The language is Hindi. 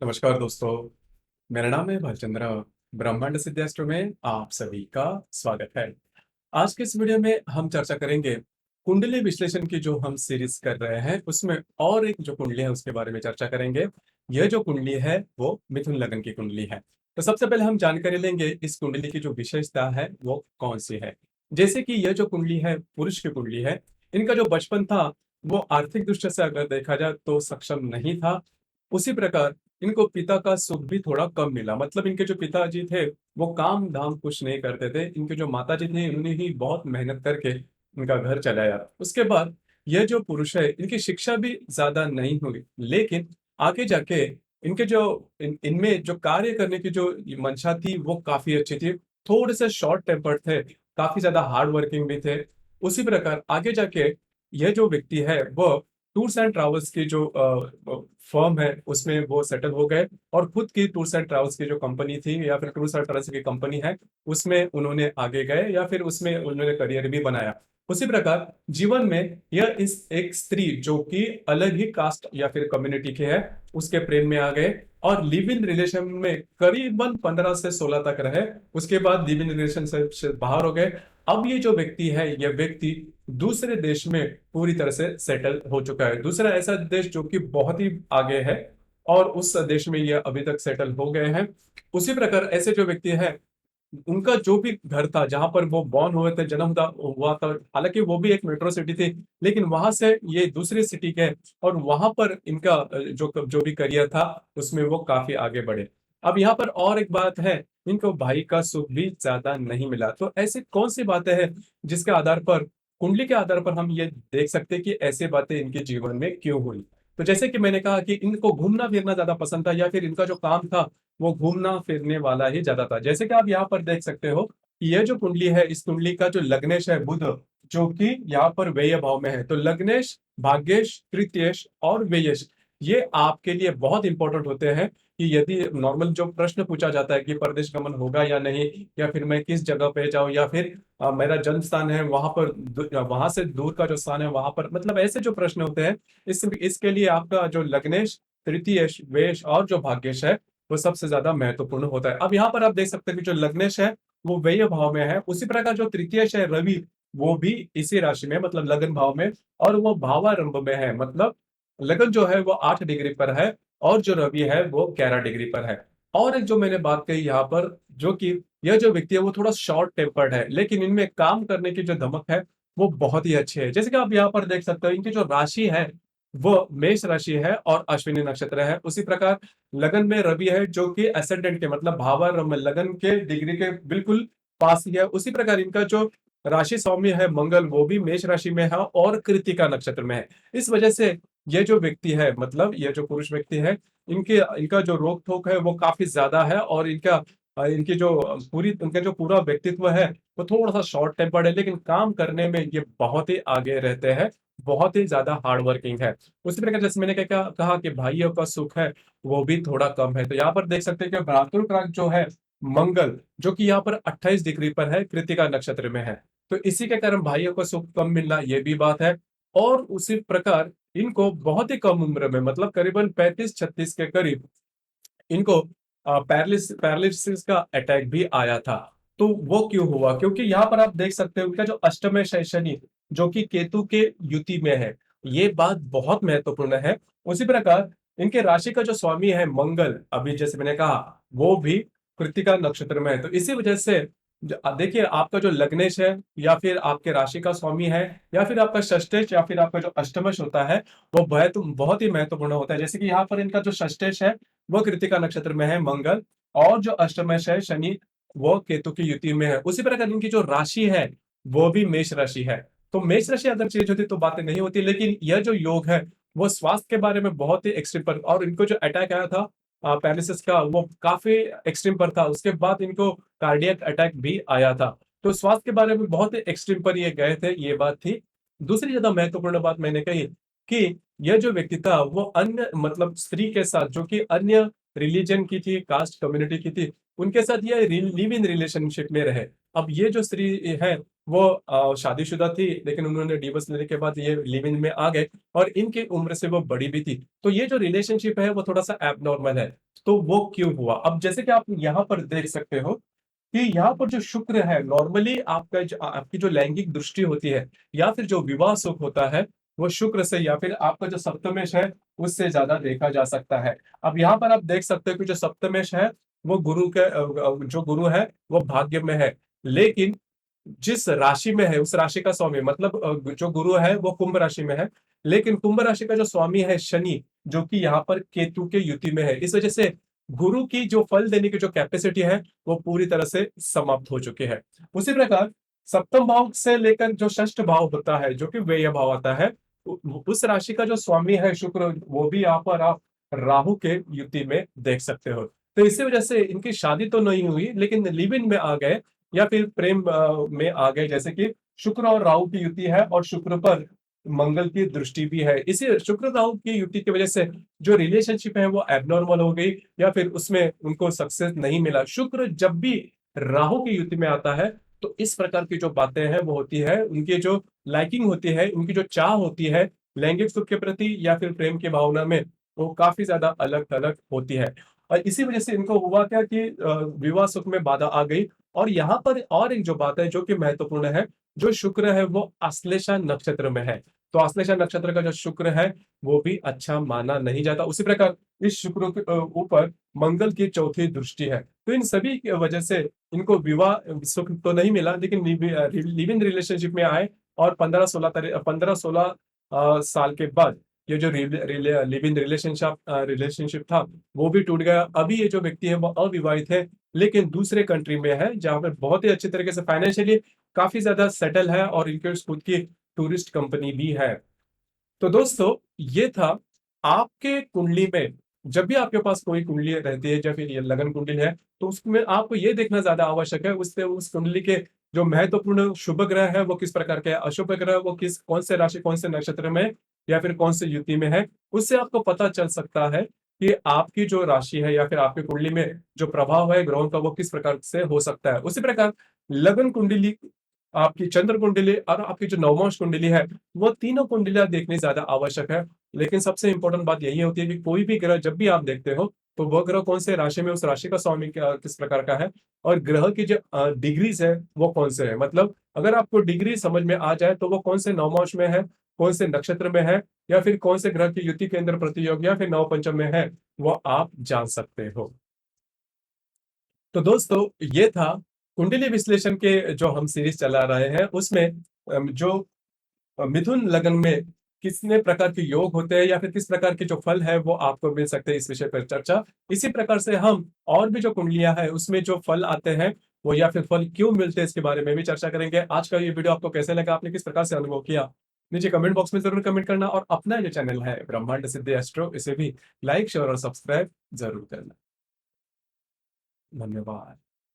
नमस्कार दोस्तों। मेरा नाम है भालचंद्र। ब्रह्मांड सिद्धास्त्र में आप सभी का स्वागत है। आज के इस वीडियो में हम चर्चा करेंगे कुंडली विश्लेषण की जो हम सीरीज कर रहे हैं उसमें और एक जो कुंडली है उसके बारे में चर्चा करेंगे। यह जो कुंडली है वो मिथुन लग्न की कुंडली है। तो सबसे पहले हम जानकारी लेंगे इस कुंडली की जो विशेषता है वो कौन सी है। जैसे कि यह जो कुंडली है पुरुष की कुंडली है। इनका जो बचपन था वो आर्थिक दृष्टि से अगर देखा जाए तो सक्षम नहीं था। उसी प्रकार इनको पिता का सुख भी थोड़ा कम मिला। मतलब इनके जो पिताजी थे वो काम धाम कुछ नहीं करते थे। इनके जो माताजी थे उन्होंने ही बहुत मेहनत करके इनका घर चलाया। उसके बाद यह जो पुरुष है इनकी शिक्षा भी ज्यादा नहीं हुई, लेकिन आगे जाके इनके जो इनमें जो कार्य करने की जो मंशा थी वो काफी अच्छी थी। थोड़े से शॉर्ट टेम्पर्ड थे, काफी ज्यादा हार्ड वर्किंग भी थे। उसी प्रकार आगे जाके यह जो व्यक्ति है वो टूर्स एंड ट्रैवल्स की जो फर्म है उसमें वो सेटल हो गए और खुद की टूर्स एंड ट्रैवल्स की जो कंपनी थी या फिर टूर्स एंड ट्रैवल्स की कंपनी है उसमें उन्होंने आगे गए या फिर उसमें उन्होंने करियर भी बनाया। उसी प्रकार जीवन में यह इस एक स्त्री जो कि अलग ही कास्ट या फिर कम्युनिटी के है उसके प्रेम में आ गए और लिव इन रिलेशन में करीबन 15 से 16 तक रहे। उसके बाद लिव इन रिलेशन से बाहर हो गए। अब ये जो व्यक्ति है यह व्यक्ति दूसरे देश में पूरी तरह से सेटल हो चुका है। दूसरा ऐसा देश जो कि बहुत ही आगे है और उस देश में ये अभी तक सेटल हो गए हैं। उसी प्रकार ऐसे जो व्यक्ति है उनका जो भी घर था जहां पर वो बॉर्न हुए थे, जन्म हुआ था, हालांकि वो भी एक मेट्रो सिटी थी, लेकिन वहां से ये दूसरी सिटी गए और वहां पर इनका जो जो भी करियर था उसमें वो काफी आगे बढ़े। अब यहाँ पर और एक बात है, इनको भाई का सुख भी ज्यादा नहीं मिला। तो ऐसी कौन सी बातें हैं जिसके आधार पर, कुंडली के आधार पर हम ये देख सकते हैं कि ऐसी बातें इनके जीवन में क्यों हुई। तो जैसे कि मैंने कहा कि इनको घूमना फिरना ज्यादा पसंद था या फिर इनका जो काम था वो घूमना फिरने वाला ही ज्यादा था। जैसे कि आप यहाँ पर देख सकते हो कि यह जो कुंडली है इस कुंडली का जो लग्नेश है बुध, जो कि यहाँ पर व्यय भाव में है। तो लग्नेश, भाग्येश, तृतीयेश और व्ययेश ये आपके लिए बहुत इंपॉर्टेंट होते हैं कि यदि नॉर्मल जो प्रश्न पूछा जाता है कि परदेश गमन होगा या नहीं, या फिर मैं किस जगह पे जाऊं, या फिर मेरा जन्म स्थान है वहां पर वहां से दूर का जो स्थान है वहां पर, मतलब ऐसे जो प्रश्न होते हैं इसके लिए आपका जो लग्नेश, तृतीयेश, व्ययेश और जो भाग्येश है वो सबसे ज्यादा महत्वपूर्ण होता है। अब यहाँ पर आप देख सकते हैं कि जो लग्नेश है वो व्यय भाव में है। उसी प्रकार जो तृतीयेश है रवि, वो भी इसी राशि में मतलब लगन भाव में, और वो भावारंभ में है। मतलब लगन जो है वो 8 डिग्री पर है और जो रवि है वो 11 डिग्री पर है। और एक जो मैंने बात कही यहाँ पर, जो कि यह जो व्यक्ति है वो थोड़ा शॉर्ट टेम्पर्ड है, लेकिन इनमें काम करने की जो धमक है वो बहुत ही अच्छी है। जैसे कि आप यहाँ पर देख सकते हो इनकी जो राशि है वो मेष राशि है और अश्विनी नक्षत्र है। उसी प्रकार लगन में रवि है जो कि एसेंडेंट के मतलब भावारंभ लगन के डिग्री के बिल्कुल पास ही है। उसी प्रकार इनका जो राशि स्वामी है मंगल, वो भी मेष राशि में है और कृतिका नक्षत्र में है। इस वजह से ये जो व्यक्ति है, मतलब ये जो पुरुष व्यक्ति है, इनके इनका जो रोक टोक है वो काफी ज्यादा है और इनकी जो पूरी इनका जो पूरा व्यक्तित्व है वो थोड़ा सा शॉर्ट टेम्पर्ड है, लेकिन काम करने में ये बहुत ही आगे रहते हैं, बहुत ही ज्यादा हार्ड वर्किंग है। उसी प्रकार जैसे मैंने क्या कहा कि भाइयों का सुख है वो भी थोड़ा कम है। तो यहाँ पर देख सकते हैं कि भ्रातृ जो है मंगल, जो कि यहाँ पर 28 डिग्री पर है, कृतिका नक्षत्र में है। तो इसी के कारण भाइयों का सुख कम मिलना ये भी बात है। और उसी प्रकार इनको बहुत ही कम उम्र में मतलब करीबन 35-36 के करीब इनको पैरालिसिस का अटैक भी आया था। तो वो क्यों हुआ? क्योंकि यहाँ पर आप देख सकते हो उनका जो अष्टम है शनि, जो कि केतु के युति में है। ये बात बहुत महत्वपूर्ण है। उसी प्रकार इनके राशि का जो स्वामी है मंगल, अभी जैसे मैंने कहा वो भी कृत्तिका नक्षत्र में है। तो इसी वजह से देखिए आपका जो लग्नेश है या फिर आपके राशि का स्वामी है या फिर आपका षष्टेश या फिर आपका जो अष्टमश होता है वो बहुत ही महत्वपूर्ण होता है। जैसे कि यहाँ पर इनका जो षष्टेश है वो कृतिका नक्षत्र में है मंगल, और जो अष्टमेश है शनि वो केतु की युति में है। उसी प्रकार इनकी जो राशि है वो भी मेष राशि है। तो मेष राशि अगर चेंज होती तो बातें नहीं होती, लेकिन यह जो योग है वो स्वास्थ्य के बारे में बहुत ही एक्सट्रीम पर, और इनको जो अटैक आया था पैरालिसिस का वो काफी एक्सट्रीम पर था। उसके बाद इनको कार्डियक अटैक भी आया था। तो स्वास्थ्य के बारे में बहुत ही एक्सट्रीम पर ये गए थे, ये बात थी। दूसरी ज्यादा महत्वपूर्ण बात मैंने कही कि यह जो व्यक्ति था वो अन्य मतलब स्त्री के साथ जो कि अन्य रिलीजन की थी, कास्ट कम्युनिटी की थी, उनके साथ ये लिव इन रिलेशनशिप में रहे। अब ये जो स्त्री है वो शादीशुदा थी, लेकिन उन्होंने डिवोर्स लेने के बाद ये लिव इन में आ गए और इनकी उम्र से वो बड़ी भी थी। तो ये जो रिलेशनशिप है वो थोड़ा सा एबनॉर्मल है। तो वो क्यों हुआ? अब जैसे कि आप यहाँ पर देख सकते हो कि यहाँ पर जो शुक्र है, नॉर्मली आपका आपकी जो लैंगिक दृष्टि होती है या फिर जो विवाह सुख होता है, वो शुक्र से या फिर आपका जो सप्तमेश है, उससे ज्यादा देखा जा सकता है। अब यहाँ पर आप देख सकते हो कि जो सप्तमेश है, वो गुरु के जो गुरु है, वो भाग्य में है। लेकिन जिस राशि में है, उस राशि का स्वामी मतलब जो गुरु है वो कुंभ राशि में है, लेकिन कुंभ राशि का जो स्वामी है शनि, जो कि यहाँ पर केतु के युति में है। इस वजह से गुरु की जो फल देने की जो कैपेसिटी है, वो पूरी तरह से समाप्त हो चुकी है। उसी प्रकार सप्तम भाव से लेकर जो षष्ठ भाव होता है, जो कि व्यय भाव आता है, उस राशि का जो स्वामी है शुक्र, वो भी यहाँ पर आप राहु के युति में देख सकते हो। तो इसी वजह से इनकी शादी तो नहीं हुई, लेकिन लिव इन में आ गए या फिर प्रेम में आ गए, जैसे कि शुक्र और राहु की युति है और शुक्र पर मंगल की दृष्टि भी है। इसी शुक्र राहु की युति की वजह से जो रिलेशनशिप है वो एबनॉर्मल हो गई या फिर उसमें उनको सक्सेस नहीं मिला। शुक्र जब भी राहु की युति में आता है, तो इस प्रकार की जो बातें हैं वो होती है, उनकी जो लाइकिंग होती है, उनकी जो चाह होती है लैंगिक सुख के प्रति या फिर प्रेम की भावना में, वो काफी ज्यादा अलग थलग होती है। और इसी वजह से इनको हुआ क्या कि विवाह सुख में बाधा आ गई। और यहाँ पर और एक जो बात है जो कि महत्वपूर्ण है, जो शुक्र है वो आश्लेषा नक्षत्र में है। तो आश्लेषा नक्षत्र का जो शुक्र है, वो भी अच्छा माना नहीं जाता। उसी प्रकार इस शुक्र के ऊपर मंगल की चौथी दृष्टि है। तो इन सभी की वजह से इनको विवाह सुख तो नहीं मिला, लेकिन लिव इन रिलेशनशिप में आए और 15-16 साल के बाद ये जो लिव इन रिलेशनशिप था, वो भी टूट गया। अभी ये जो व्यक्ति है वो अविवाहित है, लेकिन दूसरे कंट्री में है, जहां पर बहुत ही अच्छी तरीके से फाइनेंशियली काफी ज्यादा सेटल है और इनके खुद की टूरिस्ट कंपनी भी है। तो दोस्तों, ये था आपके कुंडली में। जब भी आपके पास कोई कुंडली रहती है या फिर ये लगन कुंडली है, तो उसमें आपको ये देखना ज्यादा आवश्यक है उससे उस कुंडली के जो महत्वपूर्ण शुभ ग्रह है वो किस प्रकार के है, अशुभ ग्रह वो किस कौन से राशि कौन से नक्षत्र में या फिर कौन से युति में है। उससे आपको पता चल सकता है कि आपकी जो राशि है या फिर आपकी कुंडली में जो प्रभाव है ग्रहों का, वो किस प्रकार से हो सकता है। उसी प्रकार लगन कुंडली, आपकी चंद्र कुंडली और आपकी जो नवमांश कुंडली है, वो तीनों कुंडलियां देखनी ज्यादा आवश्यक है। लेकिन सबसे इंपॉर्टेंट बात यही होती है कि कोई भी ग्रह जब भी आप देखते हो, तो वह ग्रह कौन से राशि में, उस राशि का स्वामी किस प्रकार का है, और ग्रह की जो डिग्रीज है वो कौन से है। मतलब अगर आपको डिग्री समझ में आ जाए तो वो कौन से नवमांश में है, कौन से नक्षत्र में है, या फिर कौन से ग्रह की युति के अंदर प्रतियोग या फिर नव पंचम में है, वो आप जान सकते हो। तो दोस्तों, ये था कुंडली विश्लेषण के जो हम सीरीज चला रहे हैं, उसमें जो मिथुन लगन में कितने प्रकार के योग होते हैं या फिर किस प्रकार के जो फल है वो आपको मिल सकते हैं, इस विषय पर चर्चा। इसी प्रकार से हम और भी जो कुंडलियां हैं उसमें जो फल आते हैं वो या फिर फल क्यों मिलते हैं, इसके बारे में भी चर्चा करेंगे। आज का ये वीडियो आपको कैसे लगा, आपने किस प्रकार से अनुभव किया, नीचे कमेंट बॉक्स में जरूर कमेंट करना। और अपना जो चैनल है ब्रह्मांड सिद्धि एस्ट्रो, इसे भी लाइक शेयर और सब्सक्राइब जरूर करना। धन्यवाद।